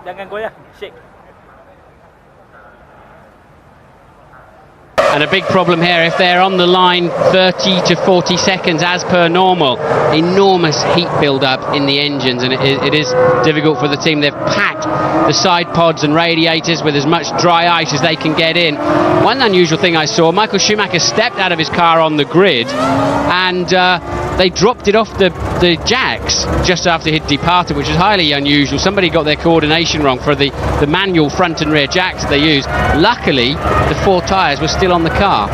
Jangan goyah, shake. And a big problem here, if they're on the line 30 to 40 seconds as per normal, enormous heat build-up in the engines, and it is difficult for the team. They've packed the side pods and radiators with as much dry ice as they can get in. One unusual thing I saw, Micheal Schumacher stepped out of his car on the grid, and they dropped it off the jacks just after he'd departed, which is highly unusual. Somebody got their coordination wrong for the manual front and rear jacks that they use. Luckily, the 4 tyres were still on the car.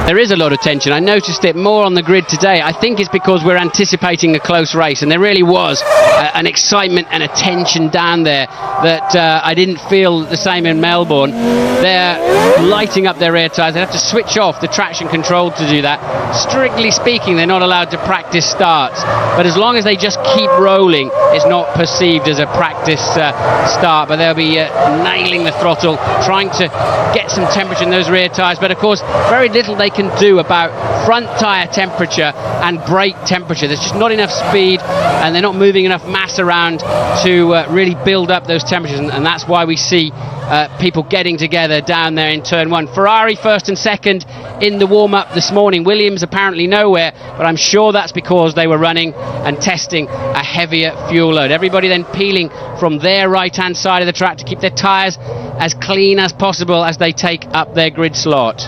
There is a lot of tension. I noticed it more on the grid today. I think it's because we're anticipating a close race, and there really was an excitement and a tension down there that I didn't feel the same in Melbourne. They're lighting up their rear tyres. They have to switch off the traction control to do that. Strictly speaking, they're not allowed to practice starts, but as long as they just keep rolling, it's not perceived as a practice start, but they'll be nailing the throttle, trying to get some temperature in those rear tyres. But of course, very little they can do about front tyre temperature and brake temperature. There's just not enough speed, and they're not moving enough mass around to really build up those temperatures, and that's why we see people getting together down there in turn 1. Ferrari first and second in the warm-up this morning. Williams apparently nowhere, but I'm sure that's because they were running and testing a heavier fuel load. Everybody then peeling from their right-hand side of the track to keep their tyres as clean as possible as they take up their grid slot.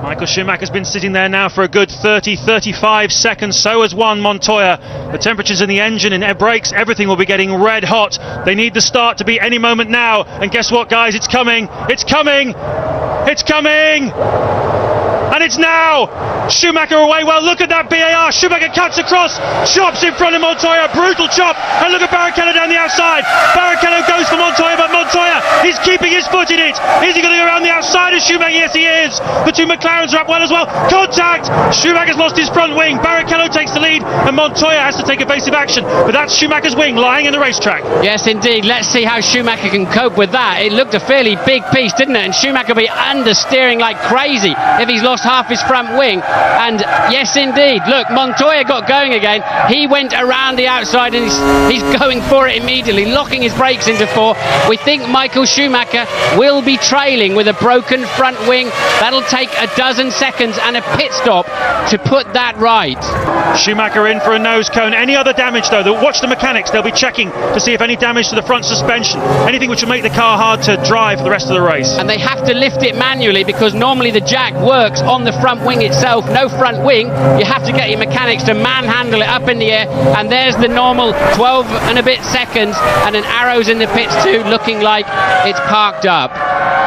Micheal Schumacher's been sitting there now for a good 30-35 seconds. So has Juan Montoya. The temperatures in the engine and air brakes, everything will be getting red hot. They need the start to be any moment now. And guess what, guys? It's coming. It's coming. It's coming. And it's now. Schumacher away. Well, look at that BAR. Schumacher cuts across, chops in front of Montoya. Brutal chop. And look at Barrichello down the outside. Barrichello goes for Montoya, but Montoya is keeping his foot in it. Is he going to go around the outside of Schumacher? Yes, he is. The two McLarens are up well as well. Contact. Schumacher's lost his front wing. Barrichello takes the lead, and Montoya has to take evasive action. But that's Schumacher's wing lying in the racetrack. Yes, indeed. Let's see how Schumacher can cope with that. It looked a fairly big piece, didn't it? And Schumacher will be understeering like crazy if he's lost half his front wing. And yes, indeed. Look, Montoya got going again. He went around the outside, and he's going for it immediately, locking his brakes into 4. We think Micheal Schumacher will be trailing with a broken front wing. That'll take a dozen seconds and a pit stop to put that right. Schumacher in for a nose cone. Any other damage though? Watch the mechanics. They'll be checking to see if any damage to the front suspension, anything which will make the car hard to drive for the rest of the race. And they have to lift it manually because normally the jack works on the front wing itself. No front wing. You have to get your mechanics to manhandle it up in the air, and there's the normal 12 and a bit seconds, and an arrow's in the pits too, looking like it's parked up.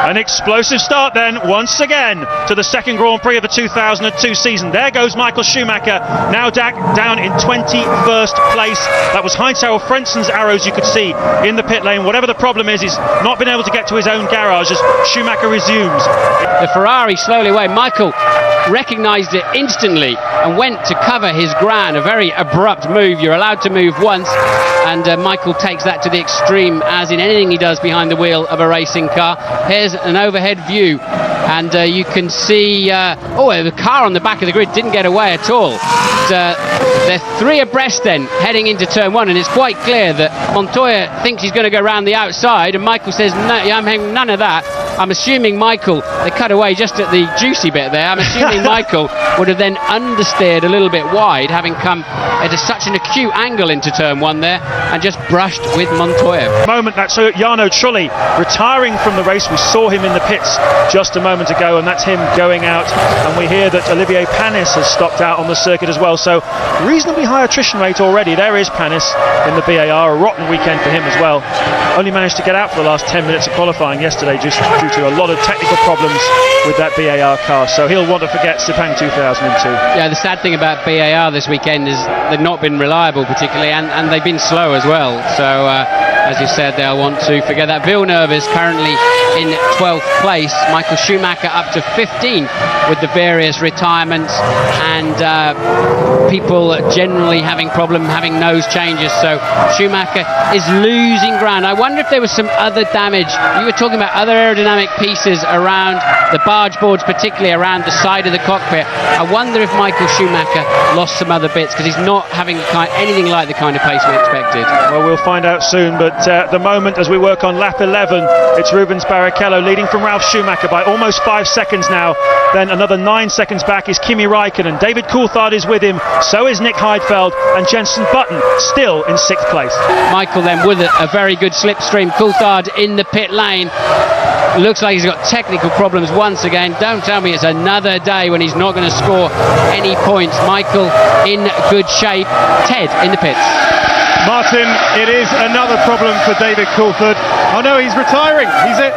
An explosive start then, once again, to the second Grand Prix of the 2002 season. There goes Micheal Schumacher, now down in 21st place. That was Heinz-Harald Frenzen's arrows you could see in the pit lane. Whatever the problem is, he's not been able to get to his own garage as Schumacher resumes. The Ferrari slowly away. Micheal recognised it instantly and went to cover his ground. A very abrupt move. You're allowed to move once, and Micheal takes that to the extreme, as in anything he does behind the wheel of a racing car. Here's an overhead view, and you can see the car on the back of the grid didn't get away at all. They're 3 abreast then heading into turn 1, and it's quite clear that Montoya thinks he's going to go around the outside, and Micheal says no, I'm having none of that. I'm assuming Micheal, they cut away just at the juicy bit there, I'm assuming Micheal would have then understeered a little bit wide, having come at such an acute angle into turn 1 there, and just brushed with Montoya. Moment that so Jarno Trulli retiring from the race. We saw him in the pits just a moment ago, and that's him going out, and we hear that Olivier Panis has stopped out on the circuit as well, so reasonably high attrition rate already. There is Panis in the BAR, a rotten weekend for him as well. Only managed to get out for the last 10 minutes of qualifying yesterday just due to a lot of technical problems with that BAR car, so he'll want to forget Sepang 2002. Yeah, the sad thing about BAR this weekend is they've not been reliable particularly, and they've been slow as well, so as you said, they'll want to forget that. Villeneuve is currently in 12th place. Micheal Schumacher up to 15th with the various retirements, and people generally having having nose changes, so Schumacher is losing ground. I wonder if there was some other damage. You were talking about other aerodynamic pieces around the barge boards, particularly around the side of the cockpit. I wonder if Micheal Schumacher lost some other bits, because he's not having anything like the kind of pace we expected. Well, we'll find out soon, but at the moment, as we work on lap 11, it's Rubens Barrichello leading from Ralf Schumacher by almost 5 seconds now. Then another 9 seconds back is Kimi Räikkönen. David Coulthard is with him, so is Nick Heidfeld, and Jenson Button still in 6th place. Michael then with a very good slipstream. Coulthard in the pit lane. Looks like he's got technical problems once again. Don't tell me it's another day when he's not going to score any points. Michael in good shape. Ted in the pits. Martin, it is another problem for David Coulthard. Oh no, he's retiring.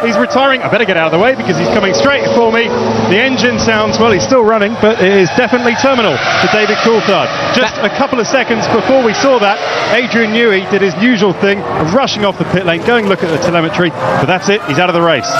He's retiring. I better get out of the way because he's coming straight for me. The engine sounds, well, he's still running, but it is definitely terminal for David Coulthard. Just a couple of seconds before we saw that, Adrian Newey did his usual thing of rushing off the pit lane, going look at the telemetry, but that's it, he's out of the race.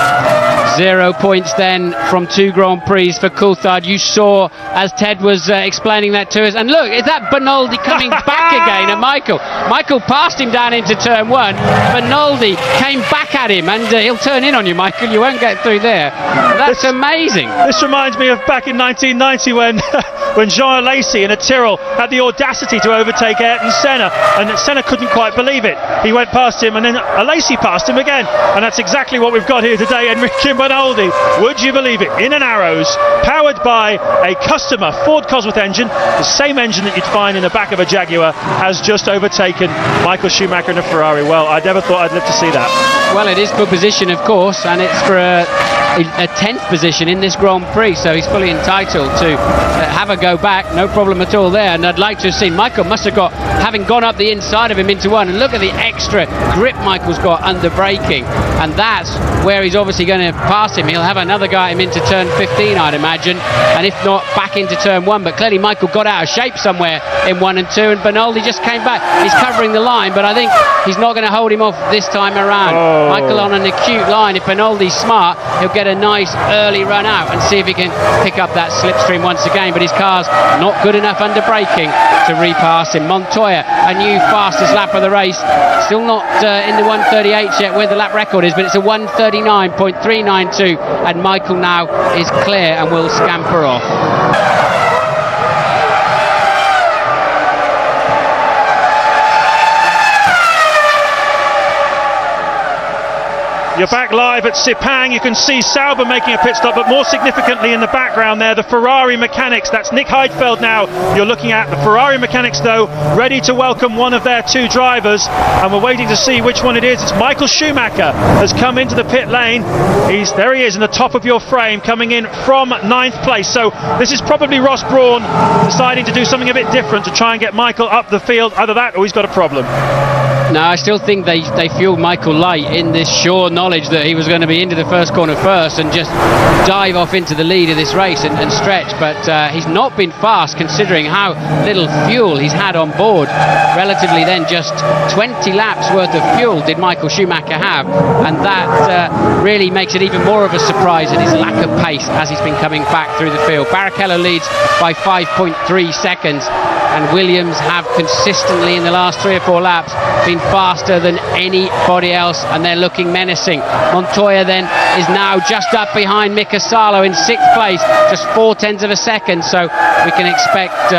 0 points then from 2 Grand Prix for Coulthard. You saw as Ted was explaining that to us, and look, is that Bernoldi coming back again at Michael? Michael passed him down into turn 1. Bernoldi came back at him, and he'll turn in on you, Michael. You won't get through there. That's amazing. This reminds me of back in 1990 when Jean Alesi in a Tyrrell had the audacity to overtake Ayrton Senna, and Senna couldn't quite believe it. He went past him, and then Alesi passed him again, and that's exactly what we've got here today. Enrique Bernoldi, would you believe it, in an Arrows, powered by a customer Ford Cosworth engine, the same engine that you'd find in the back of a Jaguar, has just overtaken Michael Schumacher in a Ferrari. Well, I never thought I'd live to see that. Well, it is for position, of course, and it's for a 10th position in this Grand Prix, so he's fully entitled to have a go back, no problem at all there. And I'd like to have seen, Michael must have got, having gone up the inside of him into 1, and look at the extra grip Michael's got under braking, and that's where he's obviously going to pass him. He'll have another guy at him into turn 15, I'd imagine, and if not, back into turn 1. But clearly Michael got out of shape somewhere in 1 and 2, and Bernoldi just came back. He's covering the line, but I think he's not going to hold him off this time around. Michael on an acute line. If Bernoldi's smart, he'll get a nice early run out and see if he can pick up that slipstream once again, but his car's not good enough under braking to repass him. Montoya, a new fastest lap of the race, still not in the 1:38 yet where the lap record is, but it's a 1:39.392, and Michael now is clear and will scamper off. You're back live at Sepang. You can see Sauber making a pit stop, but more significantly in the background there, the Ferrari mechanics. That's Nick Heidfeld now you're looking at. The Ferrari mechanics, though, ready to welcome one of their 2 drivers, and we're waiting to see which one it is. It's Michael Schumacher has come into the pit lane. There he is in the top of your frame, coming in from 9th place. So this is probably Ross Brawn deciding to do something a bit different to try and get Michael up the field. Either that or he's got a problem. No, I still think they fueled Michael light in this sure knowledge that he was going to be into the first corner first and just dive off into the lead of this race and stretch. But he's not been fast considering how little fuel he's had on board. Relatively then, just 20 laps worth of fuel did Michael Schumacher have, and that really makes it even more of a surprise at his lack of pace as he's been coming back through the field. Barrichello leads by 5.3 seconds, and Williams have consistently in the last 3 or 4 laps been faster than anybody else, and they're looking menacing. Montoya then is now just up behind Mika Salo in 6th place, just 0.4 of a second, so we can expect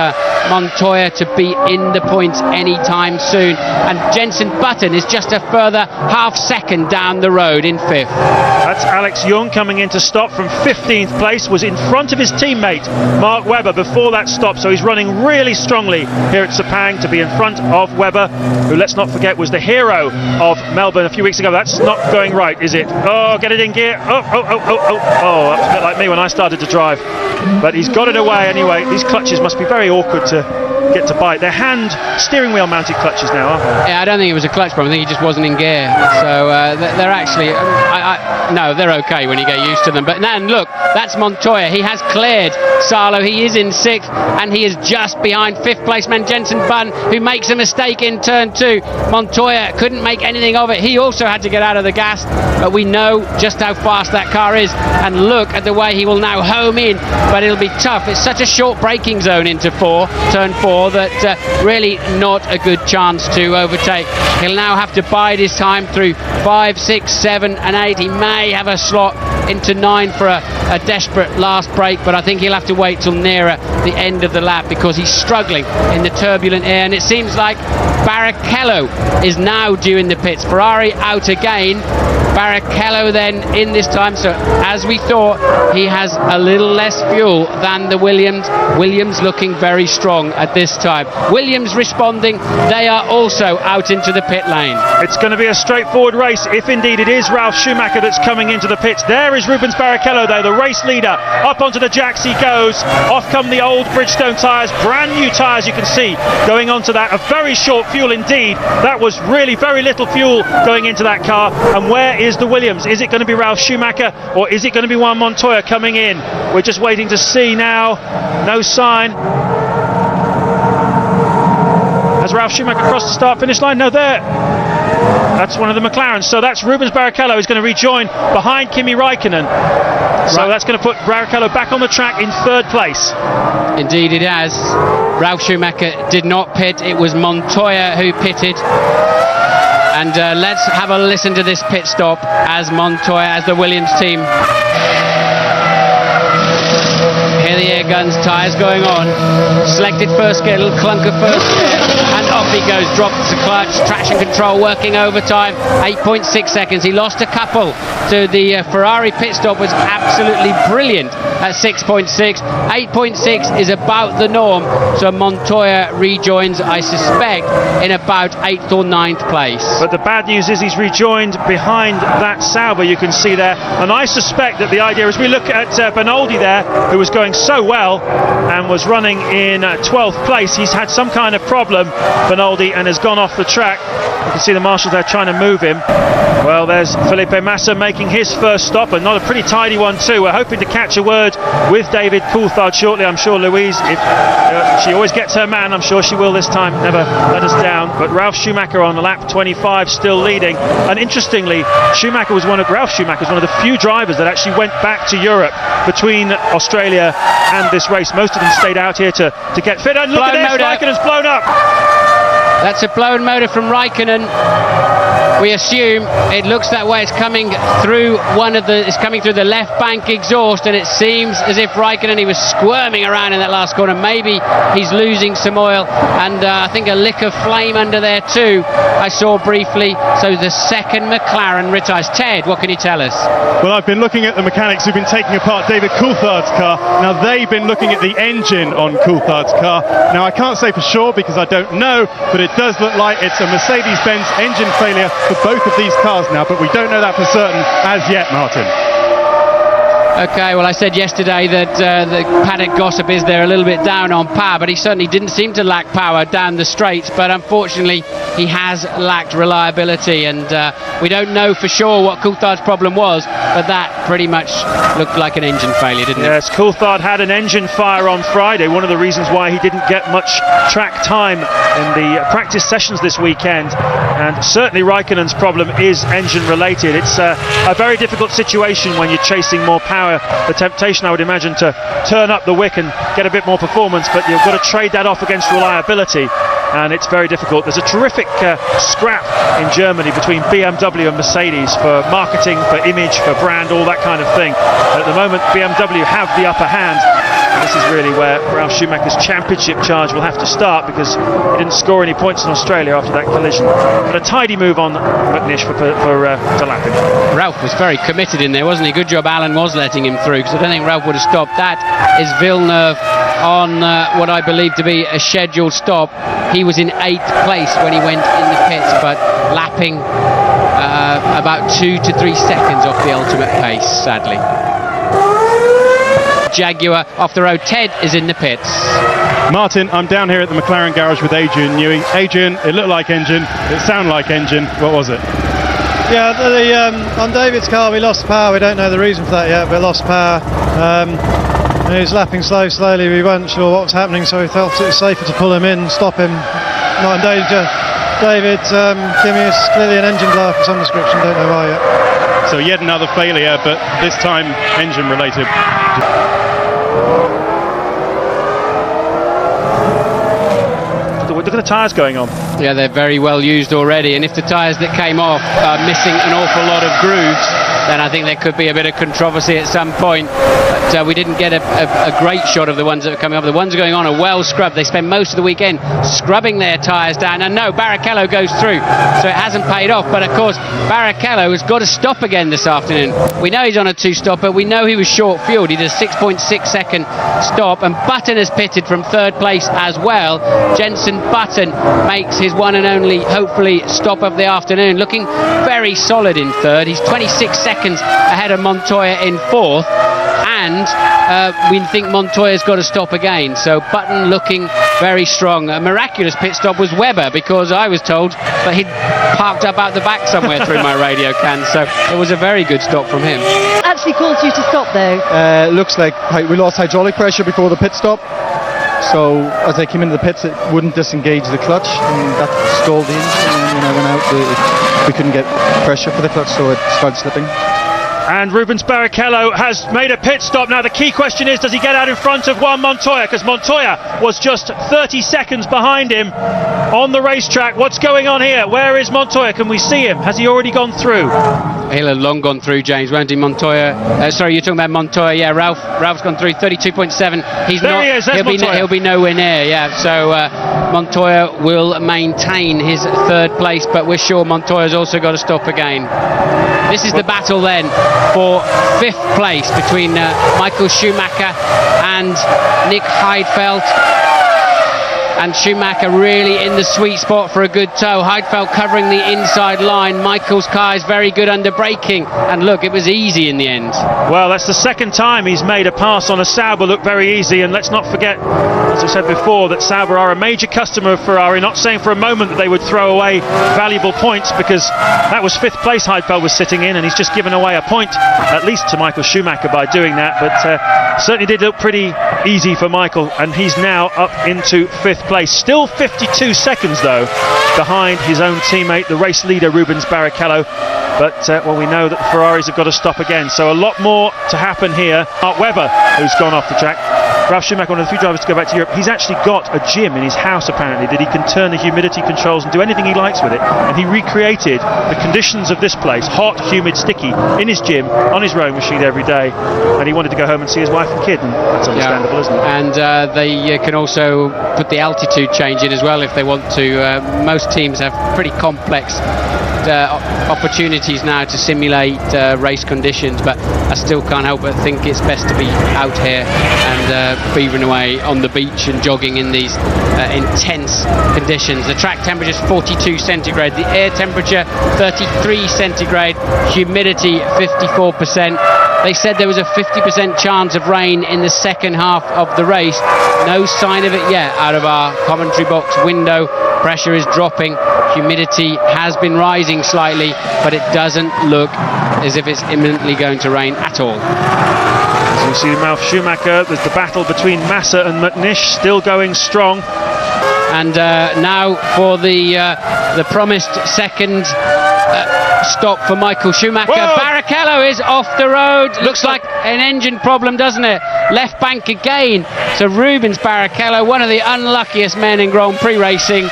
Montoya to be in the points anytime soon, and Jenson Button is just a further half second down the road in 5th. That's Alex Young coming in to stop from 15th place, was in front of his teammate Mark Webber before that stop, so he's running really strongly here at Sepang to be in front of Webber, who, let's not forget, was the hero of Melbourne a few weeks ago. That's not going right, is it? Oh, get it in gear. Oh, that's a bit like me when I started to drive. But he's got it away anyway. These clutches must be very awkward to get to bite. They're hand steering wheel mounted clutches now, aren't they? Yeah, I don't think it was a clutch problem. I think he just wasn't in gear. So they're actually, no, they're okay when you get used to them. But then look, that's Montoya. He has cleared Salo. He is in 6th, and he is just behind 5th place man Jenson Button, who makes a mistake in turn 2. Montoya couldn't make anything of it. He also had to get out of the gas, but we know just how fast that car is, and look at the way he will now home in, but it'll be tough. It's such a short braking zone into turn 4 that really not a good chance to overtake. He'll now have to bide his time through 5, 6, 7 and 8. He may have a slot into 9 for a desperate last break, but I think he'll have to wait till nearer the end of the lap because he's struggling in the turbulent air, and it seems like Barrichello is now due in the pits. Ferrari out again, Barrichello then in this time, so as we thought, he has a little less fuel than the Williams looking very strong at this time. Williams responding, they are also out into the pit lane. It's going to be a straightforward race if indeed it is Ralf Schumacher that's coming into the pits. There is Rubens Barrichello though, the race leader. Up onto the jacks he goes. Off come the old Bridgestone tyres, brand new tyres you can see going onto that. A very short fuel indeed. That was really very little fuel going into that car. And where is the Williams? Is it going to be Ralf Schumacher or is it going to be Juan Montoya coming in? We're just waiting to see now. No sign. Has Ralf Schumacher crossed the start-finish line? No, there. That's one of the McLarens. So that's Rubens Barrichello who's going to rejoin behind Kimi Raikkonen. So that's going to put Barrichello back on the track in 3rd place. Indeed it has. Ralf Schumacher did not pit. It was Montoya who pitted. And let's have a listen to this pit stop as Montoya, as the Williams team. Here the air guns, tyres going on. Selected first gear, a little clunker first gear, and off he goes. Drops the clutch, traction control working overtime. 8.6 seconds. He lost a couple to the Ferrari pit stop, was absolutely brilliant at 6.6. 8.6 is about the norm. So Montoya rejoins, I suspect, in about 8th or 9th place. But the bad news is he's rejoined behind that Sauber you can see there. And I suspect that the idea is we look at Benoldi there, who was going so well and was running in 12th place. He's had some kind of problem, Benoldi, and has gone off the track. You can see the marshals there trying to move him. Well, there's Felipe Massa making his first stop, and not a pretty tidy one too. We're hoping to catch a word with David Coulthard shortly. I'm sure Louise, if she always gets her man, I'm sure she will this time, never let us down. But Ralf Schumacher on lap 25 still leading. And interestingly, Ralf Schumacher was one of the few drivers that actually went back to Europe between Australia and this race. Most of them stayed out here to get fit. And look at this, Raikkonen's blown up. That's a blown motor from Raikkonen. We assume it looks that way. It's coming through it's coming through the left bank exhaust, and it seems as if Raikkonen, he was squirming around in that last corner. Maybe he's losing some oil, and I think a lick of flame under there too. I saw briefly. So the second McLaren retires. Ted, what can you tell us? Well, I've been looking at the mechanics who've been taking apart David Coulthard's car. Now they've been looking at the engine on Coulthard's car. Now I can't say for sure because I don't know, but it does look like it's a Mercedes-Benz engine failure for both of these cars now, but we don't know that for certain as yet, Martin. Okay, well I said yesterday that the paddock gossip is they're a little bit down on power, but he certainly didn't seem to lack power down the straights, but unfortunately he has lacked reliability, and we don't know for sure what Coulthard's problem was, but that pretty much looked like an engine failure, didn't it? Yes, Coulthard had an engine fire on Friday, one of the reasons why he didn't get much track time in the practice sessions this weekend, and certainly Raikkonen's problem is engine related. It's a very difficult situation when you're chasing more power. The temptation, I would imagine, to turn up the wick and get a bit more performance, but you've got to trade that off against reliability, and it's very difficult. There's a terrific scrap in Germany between BMW and Mercedes for marketing, for image, for brand, all that kind of thing. At the moment, BMW have the upper hand. And this is really where Ralf Schumacher's championship charge will have to start, because he didn't score any points in Australia after that collision. But a tidy move on McNish to lap him. Ralf was very committed in there, wasn't he? Good job Alan was letting him through, because I don't think Ralf would have stopped. That is Villeneuve on what I believe to be a scheduled stop. He was in 8th place when he went in the pits, but lapping about 2 to 3 seconds off the ultimate pace, sadly. Jaguar off the road. Ted is in the pits. Martin, I'm down here at the McLaren garage with Adrian Newey. Adrian, it looked like engine, it sounded like engine. What was it? Yeah, on David's car we lost power. We don't know the reason for that yet, but lost power. He was lapping slowly. We weren't sure what was happening, so we felt it was safer to pull him in, stop him. Not in danger. David, Kimi is clearly an engine blower of some description. Don't know why yet. So yet another failure, but this time engine related. Look at the tyres going on. Yeah, they're very well used already, and if the tyres that came off are missing an awful lot of grooves, then I think there could be a bit of controversy at some point. But we didn't get a great shot of the ones that are coming up. The ones going on are well scrubbed. They spend most of the weekend scrubbing their tyres down. And no, Barrichello goes through, so it hasn't paid off. But of course, Barrichello has got to stop again this afternoon. We know he's on a 2-stopper. We know he was short fueled. He did a 6.6 second stop, and Button has pitted from third place as well. Jenson Button makes his one and only, hopefully, stop of the afternoon, looking very solid in third. He's 26 seconds ahead of Montoya in fourth, and we think Montoya's got to stop again. So Button looking very strong. A miraculous pit stop was Webber, because I was told that he'd parked up out the back somewhere through my radio can, so it was a very good stop from him. Actually caused you to stop though? Looks like we lost hydraulic pressure before the pit stop, so as I came into the pits it wouldn't disengage the clutch, and that stalled the engine, and then when I went out we couldn't get pressure for the clutch, so it started slipping. And Rubens Barrichello has made a pit stop. Now the key question is, does he get out in front of Juan Montoya? Because Montoya was just 30 seconds behind him on the racetrack. What's going on here? Where is Montoya? Can we see him? Has he already gone through? He'll have long gone through, James, won't he? Montoya, sorry, you're talking about Montoya. Yeah, Ralph's gone through 32.7. He's there not. He is. That's He'll be nowhere near. Yeah, so Montoya will maintain his third place, but we're sure Montoya's also got to stop again. This is the battle then for fifth place between Micheal Schumacher and Nick Heidfeld. And Schumacher really in the sweet spot for a good tow. Heidfeld covering the inside line. Michael's car is very good under braking, and look, it was easy in the end. Well, that's the second time he's made a pass on a Sauber look very easy, and let's not forget, as I said before, that Sauber are a major customer of Ferrari. Not saying for a moment that they would throw away valuable points, because that was fifth place Heidfeld was sitting in, and he's just given away a point at least to Micheal Schumacher by doing that. But certainly did look pretty easy for Micheal, and he's now up into fifth place. Still 52 seconds though behind his own teammate, the race leader Rubens Barrichello. But well, we know that the Ferraris have got to stop again, so a lot more to happen here. Mark Webber, who's gone off the track. Ralf Schumacher, one of the few drivers to go back to Europe. He's actually got a gym in his house apparently that he can turn the humidity controls and do anything he likes with it, and he recreated the conditions of this place, hot, humid, sticky, in his gym on his rowing machine every day, and he wanted to go home and see his wife and kid, and that's understandable, isn't it? And they can also put the altitude change in as well if they want to. Most teams have pretty complex opportunities now to simulate race conditions, but I still can't help but think it's best to be out here and beavering away on the beach and jogging in these intense conditions. The track temperature is 42 centigrade, the air temperature 33 centigrade, humidity 54%. They said there was a 50% chance of rain in the second half of the race. No sign of it yet out of our commentary box window. Pressure is dropping, humidity has been rising slightly, but it doesn't look as if it's imminently going to rain at all. As you see Ralf Schumacher, there's the battle between Massa and McNish still going strong. And now for the promised second stop for Micheal Schumacher. Whoa! Barrichello is off the road. Looks like an engine problem, doesn't it? Left bank again. So Rubens Barrichello, one of the unluckiest men in Grand Prix racing,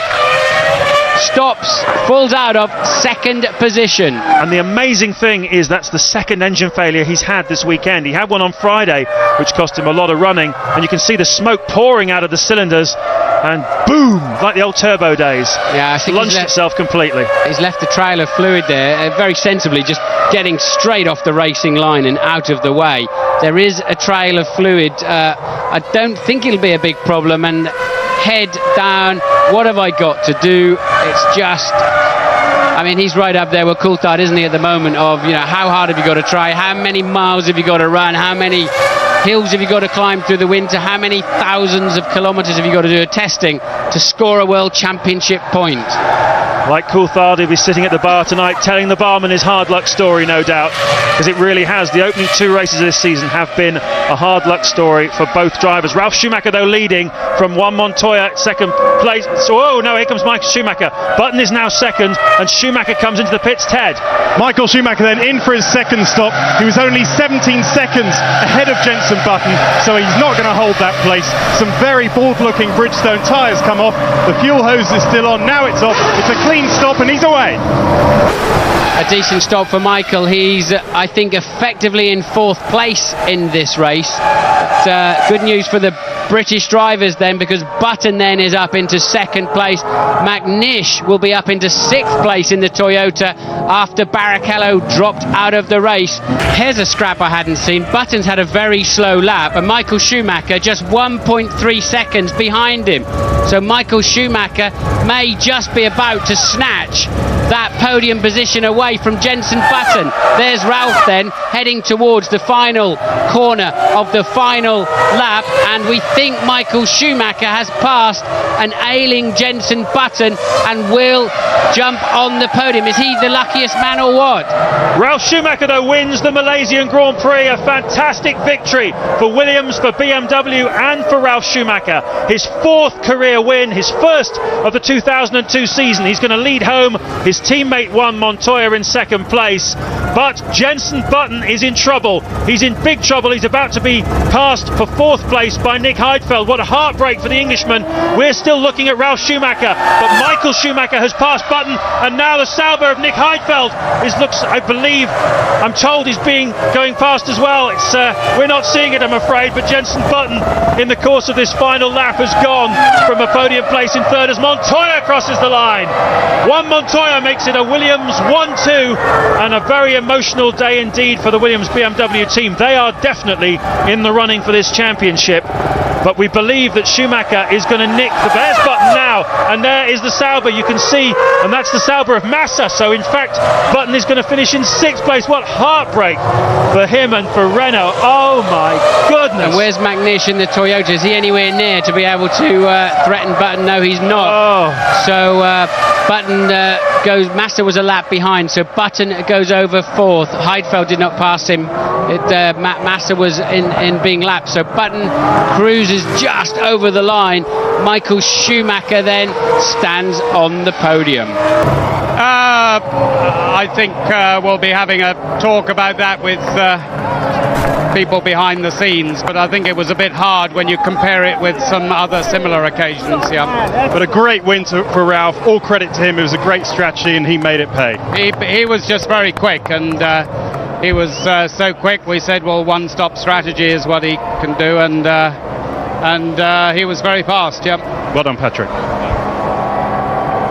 stops, falls out of second position. And the amazing thing is that's the second engine failure he's had this weekend. He had one on Friday, which cost him a lot of running, and you can see the smoke pouring out of the cylinders, and boom, like the old turbo days. Yeah, I think launched itself completely. He's left a trail of fluid there, very sensibly, just getting straight off the racing line and out of the way. There is a trail of fluid. I don't think it'll be a big problem, and head down, what have I got to do? It's just, I mean, he's right up there with Coulthard, isn't he, at the moment, of, you know, how hard have you got to try, how many miles have you got to run, how many hills have you got to climb through the winter, how many thousands of kilometres have you got to do of testing to score a World Championship point. Like Coulthard, he'll be sitting at the bar tonight telling the barman his hard luck story, no doubt, because it really has. The opening two races of this season have been a hard luck story for both drivers. Ralf Schumacher, though, leading from Juan Montoya, second place. So, oh no, here comes Micheal Schumacher. Button is now second, and Schumacher comes into the pits. Ted. Micheal Schumacher then in for his second stop. He was only 17 seconds ahead of Jenson Button, so he's not going to hold that place. Some very bored-looking Bridgestone tyres come off. The fuel hose is still on. Now it's off. It's a clean stop and he's away. A decent stop for Micheal. He's, I think, effectively in 4th place in this race. But, good news for the British drivers then, because Button then is up into 2nd place. McNish will be up into 6th place in the Toyota after Barrichello dropped out of the race. Here's a scrap I hadn't seen. Button's had a very slow lap, and Micheal Schumacher just 1.3 seconds behind him. So Micheal Schumacher may just be about to snatch that podium position away from Jenson Button. There's Ralph then heading towards the final corner of the final lap, and we think Micheal Schumacher has passed an ailing Jenson Button and will jump on the podium. Is he the luckiest man or what? Ralf Schumacher though wins the Malaysian Grand Prix. A fantastic victory for Williams, for BMW and for Ralf Schumacher. His 4th career win, his 1st of the 2002 season. He's going to lead home. His teammate Juan Montoya in 2nd place. But Jenson Button is in trouble. He's in big trouble. He's about to be passed for 4th place by Nick Heidfeld. What a heartbreak for the Englishman. We're still looking at Ralf Schumacher, but Micheal Schumacher has passed Button, and now the Sauber of Nick Heidfeld looks, I believe, I'm told he's going past as well. It's we're not seeing it, I'm afraid, but Jenson Button in the course of this final lap has gone from a podium place in 3rd as Montoya crosses the line. Juan Montoya makes it a Williams 1-2, and a very emotional day indeed for the Williams BMW team. They are definitely in the running for this championship, but we believe that Schumacher is going to nick the Bears Button now, and there is the Sauber you can see, and that's the Sauber of Massa. So in fact Button is going to finish in 6th place. What heartbreak for him and for Renault. Oh my goodness. And where's McNish in the Toyota? Is he anywhere near to be able to threaten Button? No, he's not. Oh. So Button goes, Massa was a lap behind, so Button goes over 4th. Heidfeld did not pass him. Massa was in being lapped, so Button cruises just over the line. Micheal Schumacher then stands on the podium. I think we'll be having a talk about that with people behind the scenes, but I think it was a bit hard when you compare it with some other similar occasions. Yeah. But a great win for Ralph. All credit to him. It was a great strategy and he made it pay. He was just very quick, and he was so quick. We said, well, one-stop strategy is what he can do, and he was very fast. Yeah. Well done, Patrick.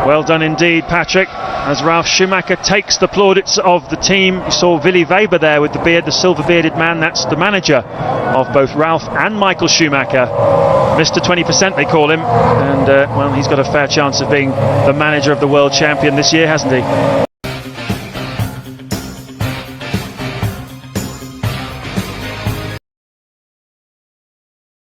Well done indeed, Patrick, as Ralf Schumacher takes the plaudits of the team. You saw Willy Weber there with the beard, the silver-bearded man. That's the manager of both Ralf and Micheal Schumacher. Mr. 20% they call him, and well, he's got a fair chance of being the manager of the world champion this year, hasn't he?